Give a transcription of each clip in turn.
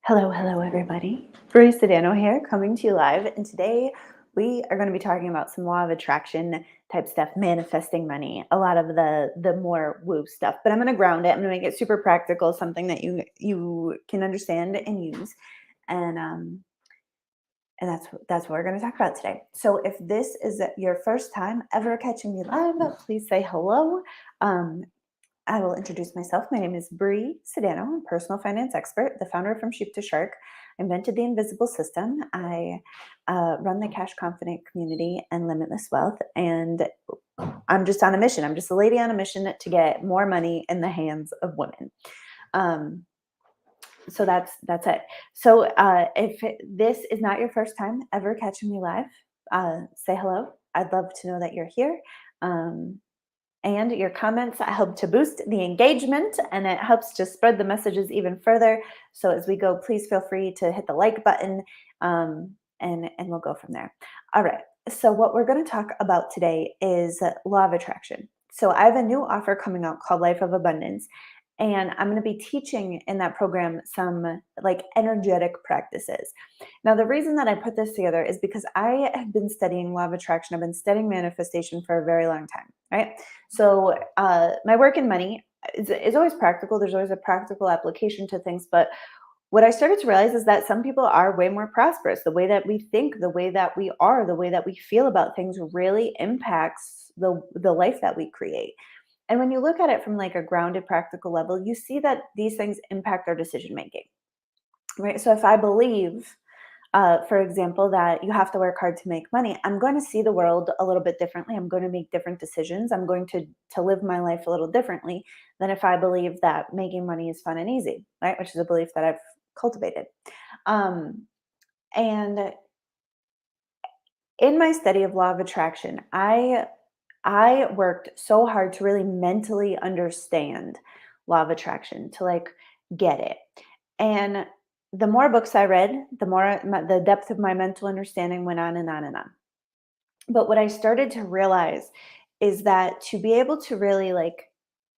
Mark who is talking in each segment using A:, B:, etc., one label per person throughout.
A: Hello, everybody. Bree Sedano here, coming to you live. And today we are going to be talking about some law of attraction type stuff, manifesting money, a lot of the more woo stuff. But I'm going to ground it. I'm going to make it super practical, something that you can understand and use. And that's what we're going to talk about today. So if this is your first time ever catching me live, please say hello. Um, I will introduce myself. My name is Bree Sedano. I'm a personal finance expert, the founder from Sheep to Shark. I invented the invisible system. I run the Cash Confident community and Limitless Wealth. And I'm just on a mission. I'm just a lady on a mission to get more money in the hands of women. Um, so that's it. So if this is not your first time ever catching me live, say hello. I'd love to know that you're here. And your comments help to boost the engagement and it helps to spread the messages even further. So as we go, please feel free to hit the like button and we'll go from there. All right. So what we're going to talk about today is law of attraction. So I have a new offer coming out called Life of Abundance. And I'm going to be teaching in that program some like energetic practices. Now, the reason that I put this together is because I have been studying law of attraction. I've been studying manifestation for a very long time, right? So my work in money is always practical. There's always a practical application to things. But what I started to realize is that some people are way more prosperous. The way that we think, the way that we are, the way that we feel about things really impacts the life that we create. And when you look at it from like a grounded practical level, you see that these things impact our decision making, right? So if I believe for example, that you have to work hard to make money, I'm going to see the world a little bit differently. I'm going to make different decisions. I'm going to live my life a little differently than if I believe that making money is fun and easy, right? Which is a belief that I've cultivated. Um, and in my study of law of attraction, I worked so hard to really mentally understand law of attraction, to like get it. And the more books I read, the more the depth of my mental understanding went on and on and on. But what I started to realize is that to be able to really like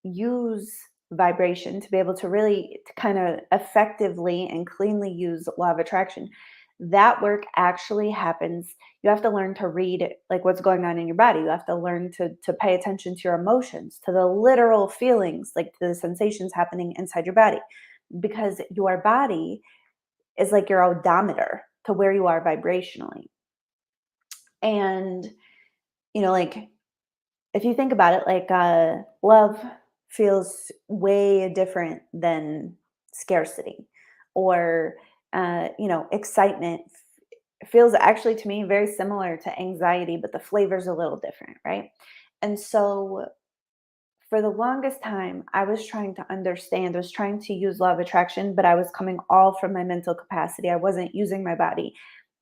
A: use vibration, to be able to really to kind of effectively and cleanly use law of attraction, that work actually happens. You have to learn to read like what's going on in your body. You have to learn to pay attention to your emotions, to the literal feelings, like the sensations happening inside your body, because your body is like your odometer to where you are vibrationally. And like if you think about it, like love feels way different than scarcity, or excitement feels actually to me very similar to anxiety, but the flavor's a little different, right? And so for the longest time, I was trying to understand, I was trying to use law of attraction, but I was coming all from my mental capacity. I wasn't using my body.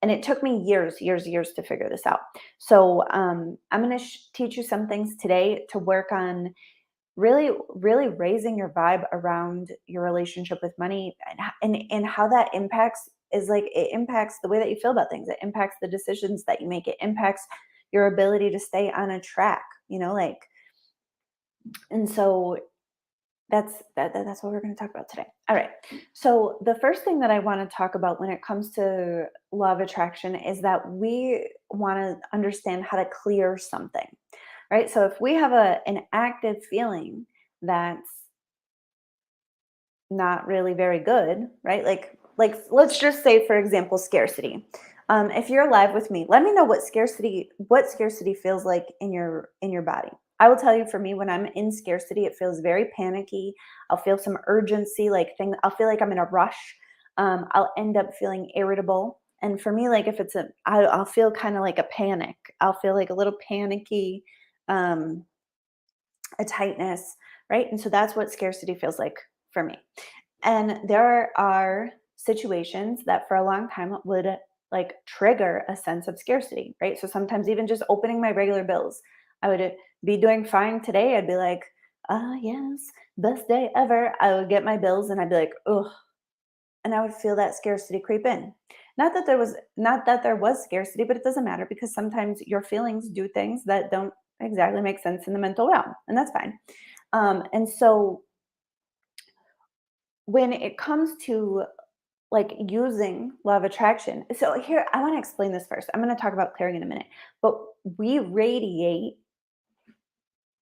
A: And it took me years to figure this out. So I'm going to teach you some things today to work on really raising your vibe around your relationship with money, and how that impacts is like it impacts the way that you feel about things. It impacts the decisions that you make. It impacts your ability to stay on a track, like, and so that's what we're going to talk about today. All right. So the first thing that I want to talk about when it comes to law of attraction is that we want to understand how to clear something, right? So if we have an active feeling that's not really very good, right? Like let's just say, for example, scarcity. If you're alive with me, let me know what scarcity feels like in your body. I will tell you, for me, when I'm in scarcity, it feels very panicky. I'll feel some urgency, I'll feel like I'm in a rush. I'll end up feeling irritable. And for me, like if I'll feel kind of like a panic. I'll feel like a little panicky, um, a tightness, right? And so that's what scarcity feels like for me. And there are situations that for a long time would like trigger a sense of scarcity, right? So sometimes even just opening my regular bills, I would be doing fine today. I'd be like, ah, yes, best day ever. I would get my bills and I'd be like, ugh. And I would feel that scarcity creep in. Not that there was scarcity, but it doesn't matter because sometimes your feelings do things that don't exactly make sense in the mental realm, and that's fine. And so when it comes to like using law of attraction. So here, I want to explain this first. I'm going to talk about clearing in a minute, but we radiate,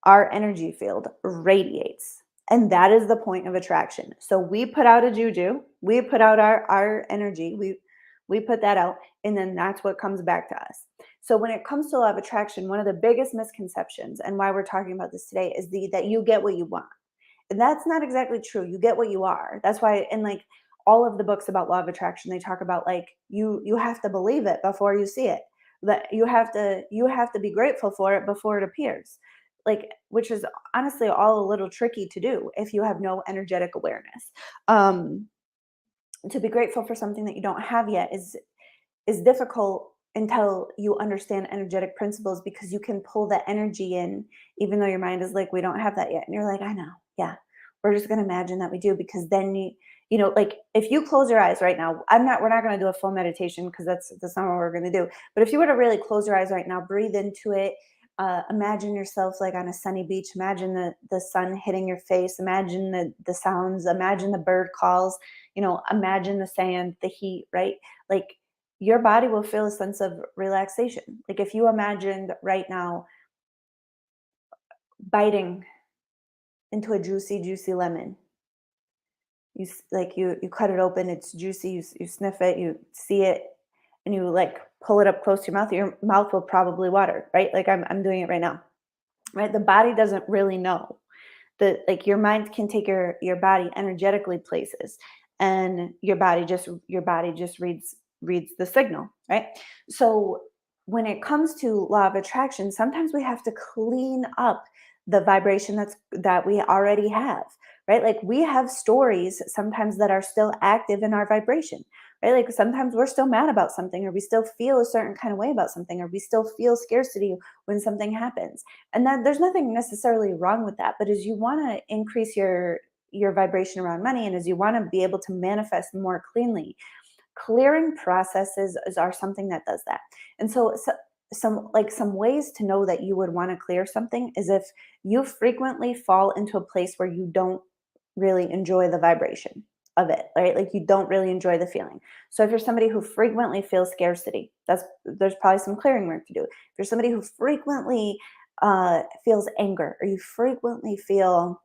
A: our energy field radiates. And that is the point of attraction. So we put out a juju, we put out our energy, we put that out, and then that's what comes back to us. So when it comes to law of attraction, one of the biggest misconceptions and why we're talking about this today is that you get what you want. And that's not exactly true. You get what you are. That's why in like all of the books about law of attraction, they talk about like you have to believe it before you see it. That you have to be grateful for it before it appears. Like, which is honestly all a little tricky to do if you have no energetic awareness. Um, to be grateful for something that you don't have yet is difficult until you understand energetic principles, because you can pull the energy in even though your mind is like, we don't have that yet, and you're like, I know, yeah, we're just going to imagine that we do, because then like if you close your eyes right now, we're not going to do a full meditation because that's not what we're going to do, but if you were to really close your eyes right now, breathe into it, imagine yourself like on a sunny beach, imagine the sun hitting your face, imagine the sounds, imagine the bird calls, imagine the sand, the heat, right? Like your body will feel a sense of relaxation. Like if you imagined right now biting into a juicy, juicy lemon, you cut it open, it's juicy, you sniff it, you see it, and you like pull it up close to your mouth will probably water, right? Like I'm doing it right now, right? The body doesn't really know that, like your mind can take your body energetically places, and your body just reads the signal, right? So when it comes to law of attraction, sometimes we have to clean up the vibration that we already have, right? Like we have stories sometimes that are still active in our vibration, right? Like sometimes we're still mad about something, or we still feel a certain kind of way about something, or we still feel scarcity when something happens, and that there's nothing necessarily wrong with that. But as you want to increase your vibration around money, and as you want to be able to manifest more cleanly, clearing processes are something that does that. And so some ways to know that you would want to clear something is if you frequently fall into a place where you don't really enjoy the vibration of it, right? Like you don't really enjoy the feeling. So if you're somebody who frequently feels scarcity, there's probably some clearing work to do. If you're somebody who frequently feels anger, or you frequently feel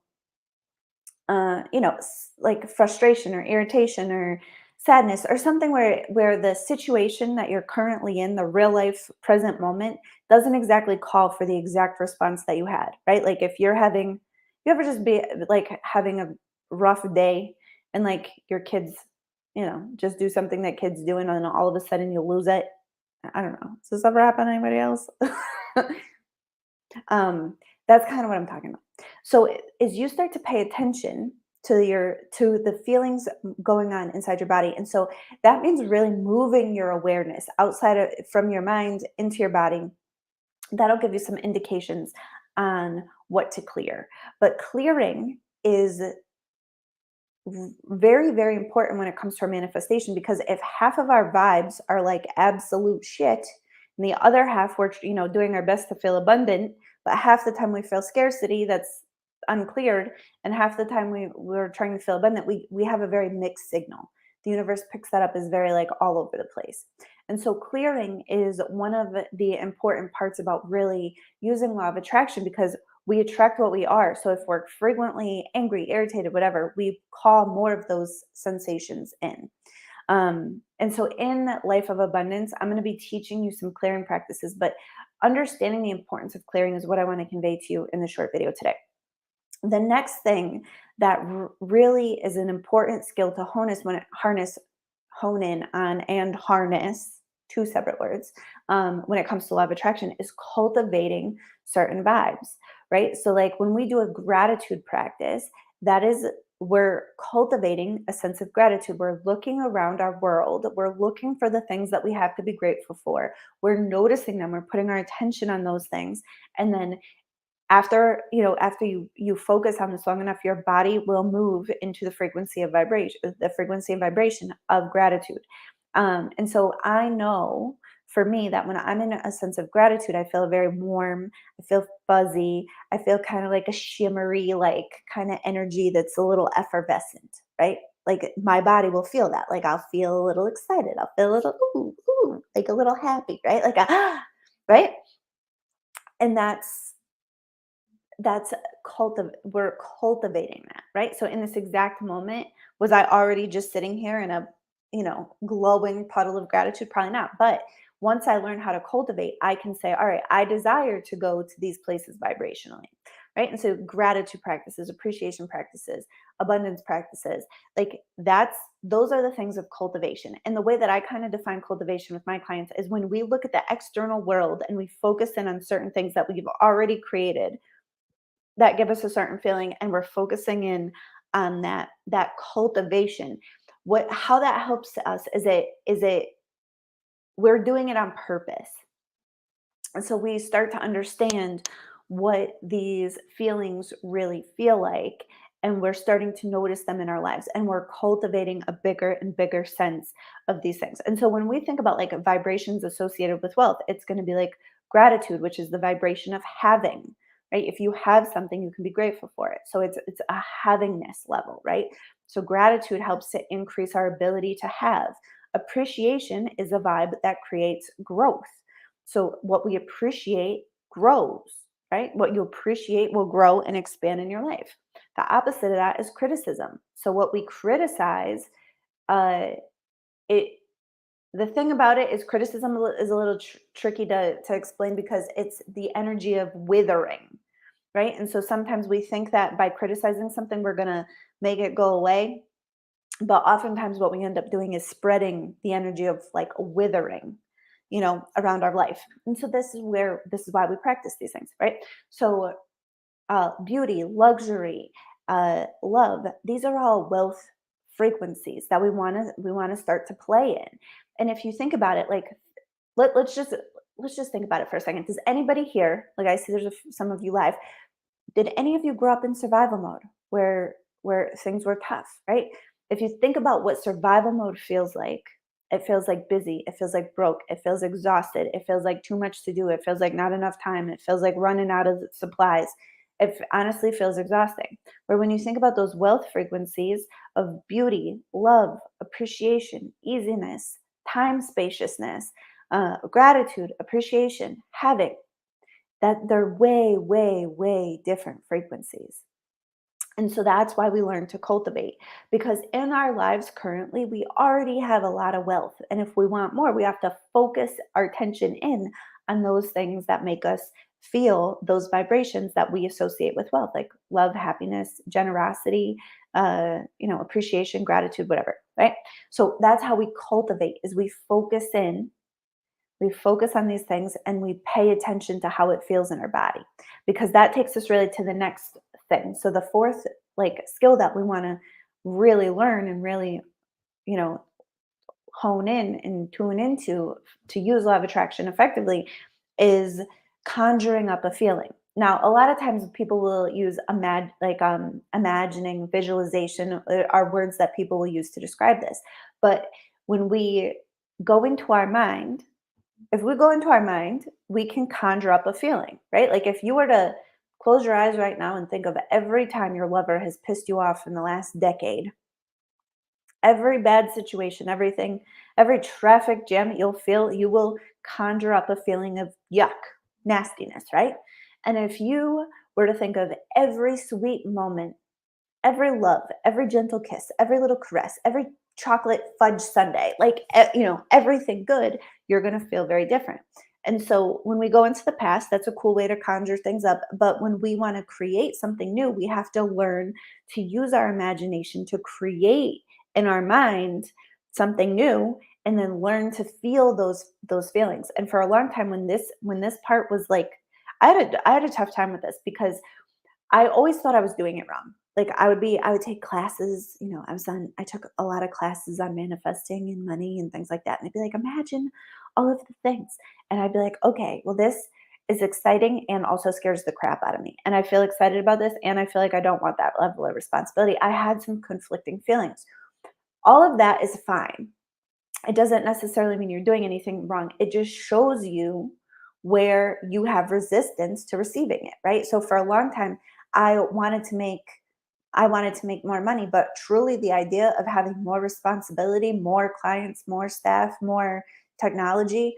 A: like frustration or irritation or sadness, or something where the situation that you're currently in, the real life present moment, doesn't exactly call for the exact response that you had, right? Like if you ever just be like having a rough day, and like your kids, just do something that kids do, and then all of a sudden you lose it. I don't know. Does this ever happen to anybody else? Um, that's kind of what I'm talking about. So as you start to pay attention to the feelings going on inside your body, and so that means really moving your awareness outside of from your mind into your body. That'll give you some indications on what to clear. But clearing is very, very important when it comes to our manifestation, because if half of our vibes are like absolute shit, and the other half we're doing our best to feel abundant, but half the time we feel scarcity that's uncleared, and half the time we're trying to feel abundant, we have a very mixed signal. The universe picks that up as very like all over the place. And so clearing is one of the important parts about really using law of attraction, because we attract what we are. So if we're frequently angry, irritated, whatever, we call more of those sensations in. And so in Life of Abundance, I'm going to be teaching you some clearing practices, but understanding the importance of clearing is what I want to convey to you in the short video today. The next thing that really is an important skill to hone in on and harness, two separate words, when it comes to law of attraction, is cultivating certain vibes, right? So like when we do a gratitude practice, that is, we're cultivating a sense of gratitude. We're looking around our world. We're looking for the things that we have to be grateful for. We're noticing them. We're putting our attention on those things. And then after you focus on this long enough, your body will move into the frequency and vibration of gratitude. And so I know for me that when I'm in a sense of gratitude, I feel very warm, I feel fuzzy, I feel kind of like a shimmery, like kind of energy that's a little effervescent, right? Like my body will feel that. Like I'll feel a little excited. I'll feel a little ooh, like a little happy, right? Like a right? And that's we're cultivating that, right? So in this exact moment, was I already just sitting here in a, glowing puddle of gratitude? Probably not. But once I learn how to cultivate, I can say, all right, I desire to go to these places vibrationally, right? And so gratitude practices, appreciation practices, abundance practices, like those are the things of cultivation. And the way that I kind of define cultivation with my clients is when we look at the external world and we focus in on certain things that we've already created that give us a certain feeling, and we're focusing in on that cultivation. What How that helps us is it we're doing it on purpose. And so we start to understand what these feelings really feel like, and we're starting to notice them in our lives, and we're cultivating a bigger and bigger sense of these things. And so when we think about like vibrations associated with wealth, it's going to be like gratitude, which is the vibration of having, right? If you have something, you can be grateful for it. So it's a havingness level, right? So gratitude helps to increase our ability to have. Appreciation is a vibe that creates growth. So what we appreciate grows, right? What you appreciate will grow and expand in your life. The opposite of that is criticism. So what we criticize, uh, it the thing about it is criticism is a little tricky to explain because it's the energy of withering, right? And so sometimes we think that by criticizing something, we're gonna make it go away. But oftentimes what we end up doing is spreading the energy of like withering, around our life. And so this is why we practice these things, right? So beauty, luxury, love, these are all wealth frequencies that we want to start to play in. And if you think about it, like let's just think about it for a second. Does anybody here, like I see there's some of you live, did any of you grow up in survival mode where things were tough, right? If you think about what survival mode feels like, it feels like busy, it feels like broke, it feels exhausted, it feels like too much to do, it feels like not enough time, it feels like running out of supplies. It honestly feels exhausting. Where when you think about those wealth frequencies of beauty, love, appreciation, easiness, time spaciousness, gratitude, appreciation, having, that they're way, way, way different frequencies. And so that's why we learn to cultivate, because in our lives currently, we already have a lot of wealth. And if we want more, we have to focus our attention in on those things that make us feel those vibrations that we associate with wealth, like love, happiness, generosity, appreciation, gratitude, whatever, right? So that's how we cultivate, is we focus on these things and we pay attention to how it feels in our body, because that takes us really to the next thing. So the fourth like skill that we want to really learn and really, you know, hone in and tune into to use law of attraction effectively is conjuring up a feeling. Now, a lot of times people will use imagining, visualization are words that people will use to describe this. But when we go into our mind, if we go into our mind, we can conjure up a feeling, right? Like if you were to close your eyes right now and think of every time your lover has pissed you off in the last decade, every bad situation, everything, every traffic jam that you'll feel, you will conjure up a feeling of yuck, nastiness, right? And if you were to think of every sweet moment, every love, every gentle kiss, every little caress, every chocolate fudge sundae, like, everything good, you're going to feel very different. And so when we go into the past, that's a cool way to conjure things up. But when we want to create something new, we have to learn to use our imagination to create in our mind something new, and then learn to feel those feelings. And for a long time, when this part was like, I had a tough time with this because I always thought I was doing it wrong. Like I would take classes, I took a lot of classes on manifesting and money and things like that. And I'd be like, imagine all of the things. And I'd be like, okay, well, this is exciting and also scares the crap out of me. And I feel excited about this. And I feel like I don't want that level of responsibility. I had some conflicting feelings. All of that is fine. It doesn't necessarily mean you're doing anything wrong. It just shows you where you have resistance to receiving it, right? So for a long time, I wanted to make I wanted to make more money, but truly the idea of having more responsibility, more clients, more staff, more technology,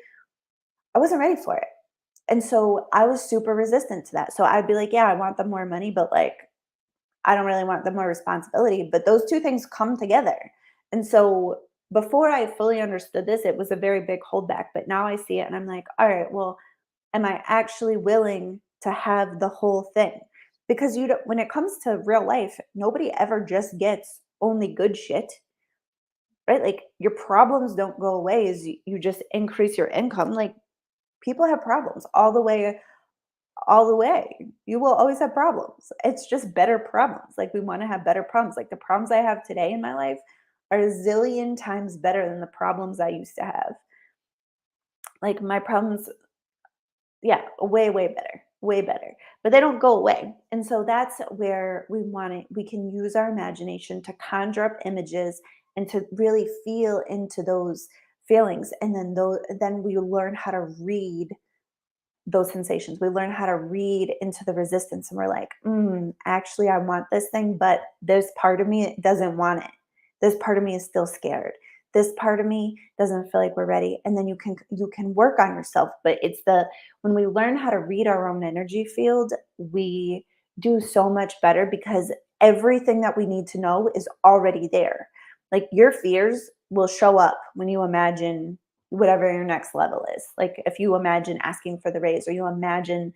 A: I wasn't ready for it. And so I was super resistant to that. So I'd be like, yeah, I want the more money, but like, I don't really want the more responsibility. But those two things come together. And so before I fully understood this, it was a very big holdback. But now I see it and I'm like, all right, well, am I actually willing to have the whole thing? Because you don't, when it comes to real life, nobody ever just gets only good shit, right? Like your problems don't go away as you just increase your income. Like people have problems all the way. You will always have problems. It's just better problems. Like we want to have better problems. Like the problems I have today in my life are a zillion times better than the problems I used to have. Like my problems, yeah, way, way better, way better. But they don't go away. And so that's where we want it. We can use our imagination to conjure up images and to really feel into those feelings. And then we learn how to read those sensations. We learn how to read into the resistance, and we're like, actually, I want this thing, but this part of me doesn't want it. This part of me is still scared. This part of me doesn't feel like we're ready. And then you can work on yourself. But it's the when we learn how to read our own energy field, we do so much better because everything that we need to know is already there. Like your fears will show up when you imagine whatever your next level is. Like if you imagine asking for the raise or you imagine,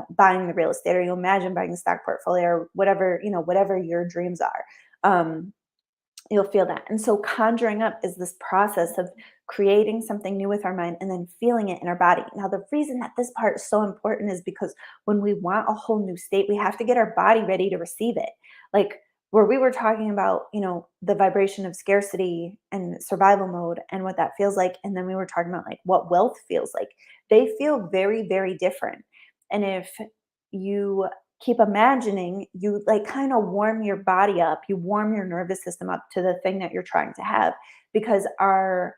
A: buying the real estate or you imagine buying the stock portfolio or whatever, whatever your dreams are. You'll feel that. And so conjuring up is this process of creating something new with our mind and then feeling it in our body. Now, the reason that this part is so important is because when we want a whole new state, we have to get our body ready to receive it. Like where we were talking about, the vibration of scarcity and survival mode and what that feels like. And then we were talking about like what wealth feels like. They feel very, very different. And if you keep imagining, you like kind of warm your body up, you warm your nervous system up to the thing that you're trying to have because our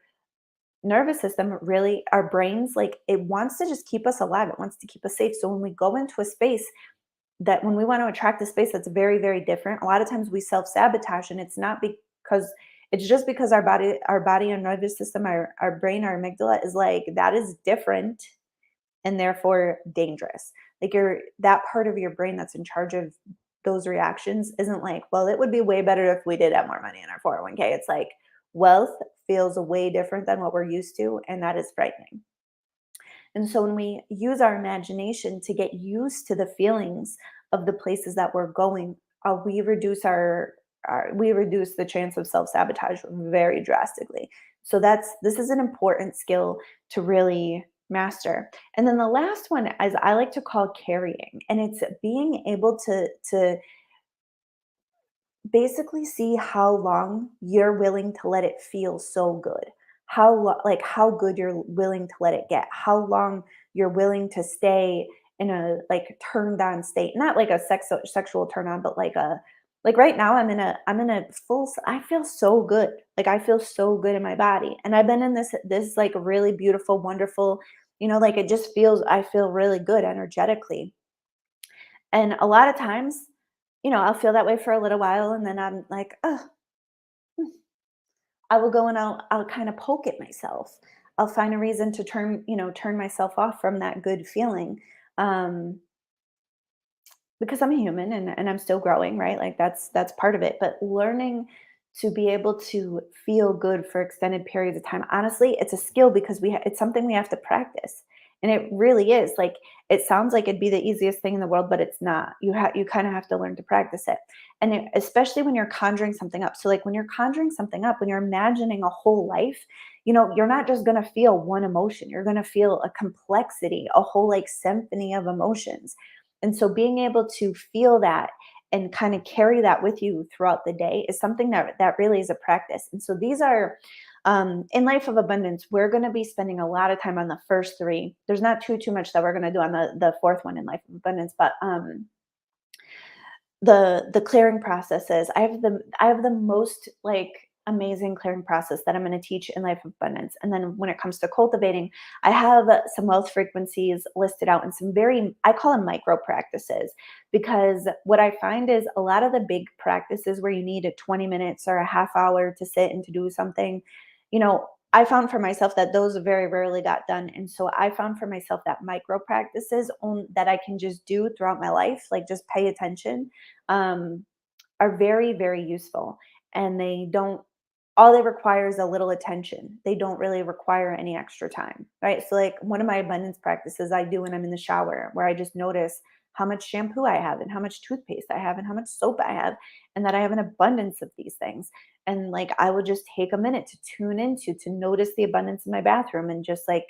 A: nervous system really, our brains, like it wants to just keep us alive, it wants to keep us safe. So when we go into a space that when we want to attract a space that's very, very different, a lot of times we self-sabotage, and it's not because it's just because our body and nervous system, our brain, our amygdala is like that is different and therefore dangerous. Like that part of your brain that's in charge of those reactions isn't like, well, it would be way better if we did have more money in our 401k. It's like wealth feels way different than what we're used to, and that is frightening. And so when we use our imagination to get used to the feelings of the places that we're going, we reduce the chance of self-sabotage very drastically. So this is an important skill to really master. And then the last one is I like to call carrying, and it's being able to basically see how long you're willing to let it feel so good. Like how good you're willing to let it get. How long you're willing to stay in a like turned on state. Not like a sexual turn on, but like right now I'm in a I feel so good. Like I feel so good in my body. And I've been in this like really beautiful, wonderful, like it just feels I feel really good energetically. And a lot of times, I'll feel that way for a little while and then I'm like, oh, I will go and I'll kind of poke at myself. I'll find a reason to turn myself off from that good feeling. Um, because I'm a human and I'm still growing, right? Like that's part of it. But learning to be able to feel good for extended periods of time, honestly, it's a skill because it's something we have to practice, and it really is. Like it sounds like it'd be the easiest thing in the world, but it's not. You kind of have to learn to practice it, and especially when you're conjuring something up. So like when you're conjuring something up, when you're imagining a whole life, you're not just gonna feel one emotion. You're gonna feel a complexity, a whole like symphony of emotions, and so being able to feel that and kind of carry that with you throughout the day is something that really is a practice. And so these are in life of abundance, we're going to be spending a lot of time on the first three. There's not too much that we're going to do on the fourth one in life of abundance, but the clearing processes. I have the most like amazing clearing process that I'm going to teach in Life of Abundance. And then when it comes to cultivating, I have some wealth frequencies listed out in some very, I call them micro practices, because what I find is a lot of the big practices where you need a 20 minutes or a half hour to sit and to do something, you know, I found for myself that those very rarely got done. And so I found for myself that micro practices that I can just do throughout my life, like just pay attention, um, are very, very useful. And they don't, all they require is a little attention. They don't really require any extra time, right? So, like one of my abundance practices I do when I'm in the shower, where I just notice how much shampoo I have and how much toothpaste I have and how much soap I have, and that I have an abundance of these things. And like I would just take a minute to tune into, to notice the abundance in my bathroom and just like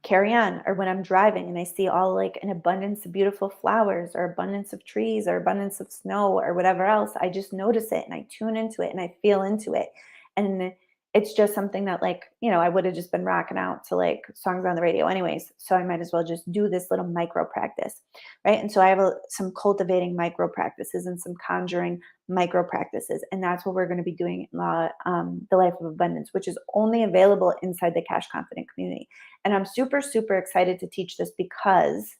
A: carry on. Or when I'm driving and I see all like an abundance of beautiful flowers or abundance of trees or abundance of snow or whatever else, I just notice it and I tune into it and I feel into it. And it's just something that, like, I would have just been rocking out to like songs on the radio anyways. So I might as well just do this little micro practice. Right. And so I have some cultivating micro practices and some conjuring micro practices. And that's what we're going to be doing in the Life of Abundance, which is only available inside the Cash Confident community. And I'm super, super excited to teach this because,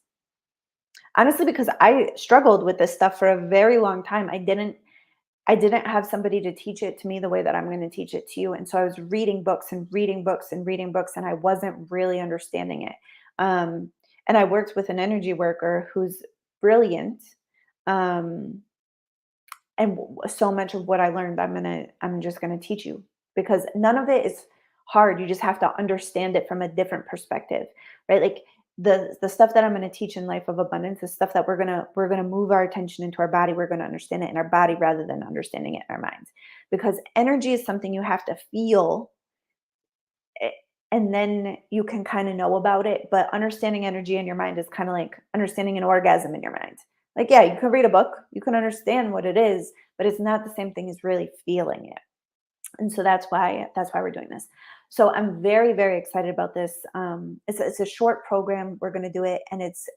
A: honestly, because I struggled with this stuff for a very long time. I didn't have somebody to teach it to me the way that I'm going to teach it to you. And so I was reading books and reading books and reading books, and I wasn't really understanding it. And I worked with an energy worker who's brilliant. Um, and so much of what I learned, I'm just gonna teach you, because none of it is hard. You just have to understand it from a different perspective, right? Like the stuff that I'm gonna teach in Life of Abundance is stuff that we're gonna move our attention into our body. We're gonna understand it in our body rather than understanding it in our minds, because energy is something you have to feel, eh, and then you can kind of know about it. But understanding energy in your mind is kind of like understanding an orgasm in your mind. Like, yeah, you can read a book, you can understand what it is, but it's not the same thing as really feeling it. And so that's why we're doing this. So I'm very, very excited about this. It's a short program. We're going to do it, and it's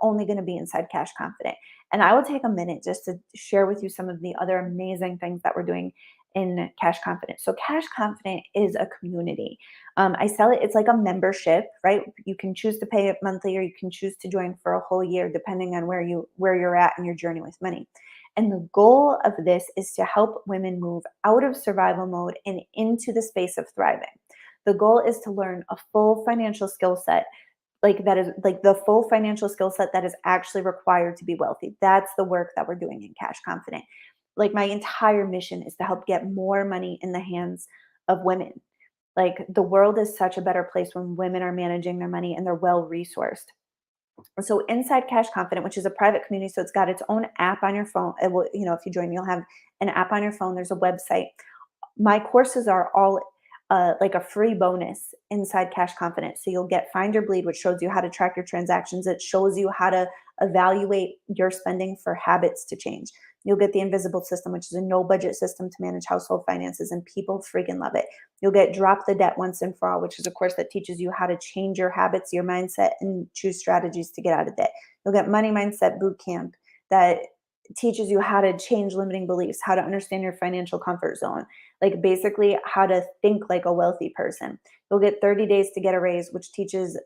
A: only going to be inside Cash Confident. And I will take a minute just to share with you some of the other amazing things that we're doing in Cash Confident. So Cash Confident is a community. I sell it. It's like a membership, right? You can choose to pay it monthly, or you can choose to join for a whole year, depending on where you're at in your journey with money. And the goal of this is to help women move out of survival mode and into the space of thriving. The goal is to learn a full financial skill set, like that is like the full financial skill set that is actually required to be wealthy. That's the work that we're doing in Cash Confident. Like my entire mission is to help get more money in the hands of women. Like the world is such a better place when women are managing their money and they're well resourced. So inside Cash Confident, which is a private community, so it's got its own app on your phone. It will, if you join, you'll have an app on your phone. There's a website. My courses are all like a free bonus inside Cash Confidence. So you'll get Find Your Bleed, which shows you how to track your transactions. It shows you how to evaluate your spending for habits to change. You'll get the Invisible System, which is a no budget system to manage household finances, and people freaking love it. You'll get Drop the Debt Once and For All, which is a course that teaches you how to change your habits, your mindset, and choose strategies to get out of debt. You'll get Money Mindset Boot Camp that teaches you how to change limiting beliefs, how to understand your financial comfort zone, like basically how to think like a wealthy person. You'll get 30 Days to Get a Raise, which teaches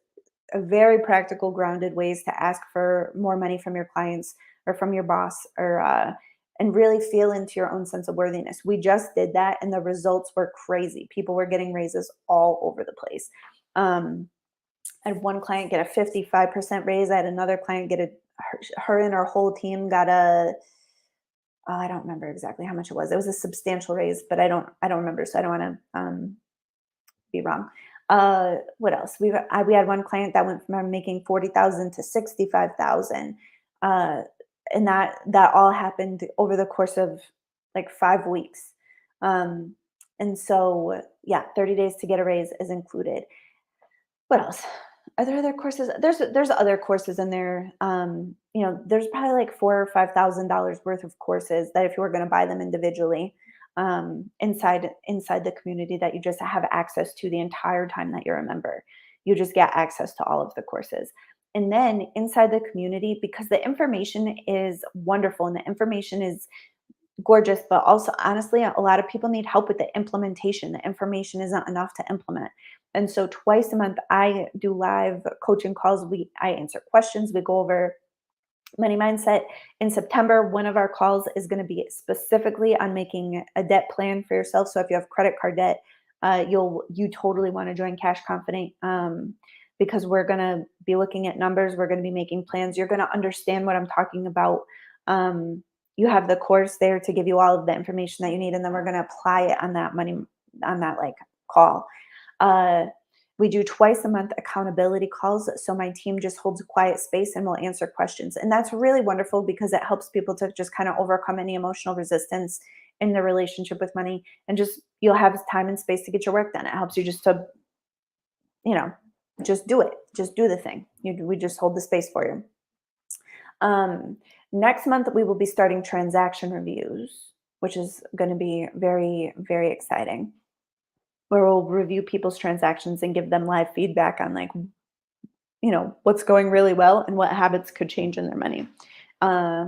A: a very practical, grounded ways to ask for more money from your clients or from your boss, or and really feel into your own sense of worthiness. We just did that, and the results were crazy. People were getting raises all over the place. I had one client get a 55% raise. I had another client get her and her whole team got I don't remember exactly how much it was. It was a substantial raise, but I don't remember, so I don't want to be wrong. What else? We had one client that went from making 40,000 to 65,000, and that all happened over the course of like 5 weeks. Um, and so yeah, 30 days to get a raise is included. What else? Are there other courses? There's other courses in there. There's probably like $4,000 or $5,000 worth of courses that if you were going to buy them individually, inside the community, that you just have access to the entire time that you're a member. You just get access to all of the courses. And then inside the community, because the information is wonderful and the information is gorgeous, but also honestly, a lot of people need help with the implementation. The information isn't enough to implement. And so twice a month I do live coaching calls. I answer questions, we go over money mindset. In September, one of our calls is going to be specifically on making a debt plan for yourself. So if you have credit card debt, you totally want to join Cash Confident, because we're going to be looking at numbers. We're going to be making plans. You're going to understand what I'm talking about. You have the course there to give you all of the information that you need, and then we're going to apply it on that money, on that like call. Uh, we do twice a month accountability calls. So my team just holds a quiet space and will answer questions. And that's really wonderful because it helps people to just kind of overcome any emotional resistance in their relationship with money. And just you'll have time and space to get your work done. It helps you just to, you know, just do it. Just do the thing. We just hold the space for you. Um, Next month, we will be starting transaction reviews, which is going to be very, very exciting, where we'll review people's transactions and give them live feedback on like, what's going really well and what habits could change in their money. Uh,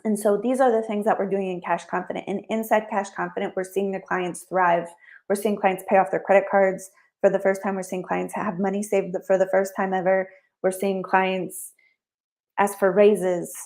A: and so these are the things that we're doing in Cash Confident. And inside Cash Confident, we're seeing the clients thrive. We're seeing clients pay off their credit cards for the first time. We're seeing clients have money saved for the first time ever. We're seeing clients ask for raises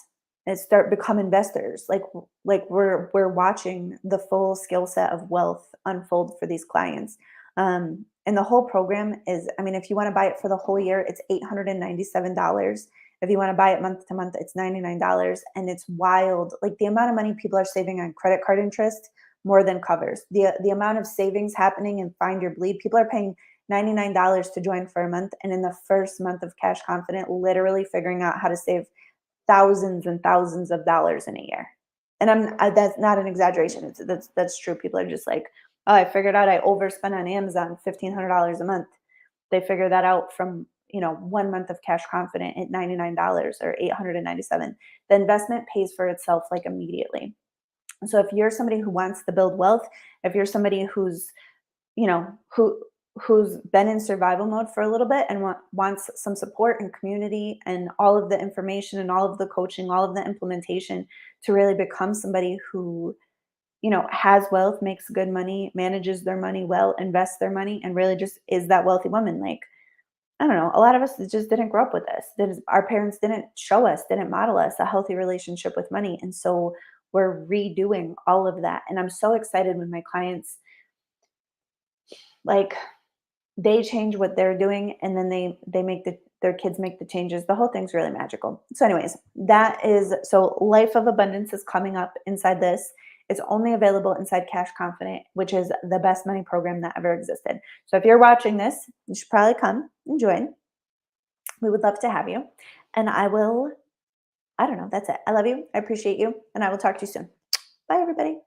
A: and start become investors. Like we're watching the full skill set of wealth unfold for these clients. And the whole program is, I mean, if you want to buy it for the whole year, it's $897. If you want to buy it month to month, it's $99. And it's wild. Like the amount of money people are saving on credit card interest more than covers. The amount of savings happening in Find Your Bleed. People are paying $99 to join for a month. And in the first month of Cash Confident, literally figuring out how to save thousands and thousands of dollars in a year. And that's not an exaggeration. That's true. People are just like, oh, I figured out I overspent on Amazon $1,500 a month. They figure that out from 1 month of Cash Confident at $99 or $897. The investment pays for itself like immediately. So if you're somebody who wants to build wealth, if you're somebody who's you know who's been in survival mode for a little bit and wants some support and community and all of the information and all of the coaching, all of the implementation to really become somebody who has wealth, makes good money, manages their money well, invests their money, and really just is that wealthy woman. Like, I don't know, a lot of us just didn't grow up with this. Our parents didn't show us, didn't model us a healthy relationship with money. And so we're redoing all of that. And I'm so excited when my clients, like, they change what they're doing, and then they make their kids make the changes. The whole thing's really magical. So anyways, that is so Life of Abundance is coming up inside this. It's only available inside Cash Confident, which is the best money program that ever existed. So if you're watching this, you should probably come and join. We would love to have you. And I don't know, that's it. I love you. I appreciate you. And I will talk to you soon. Bye, everybody.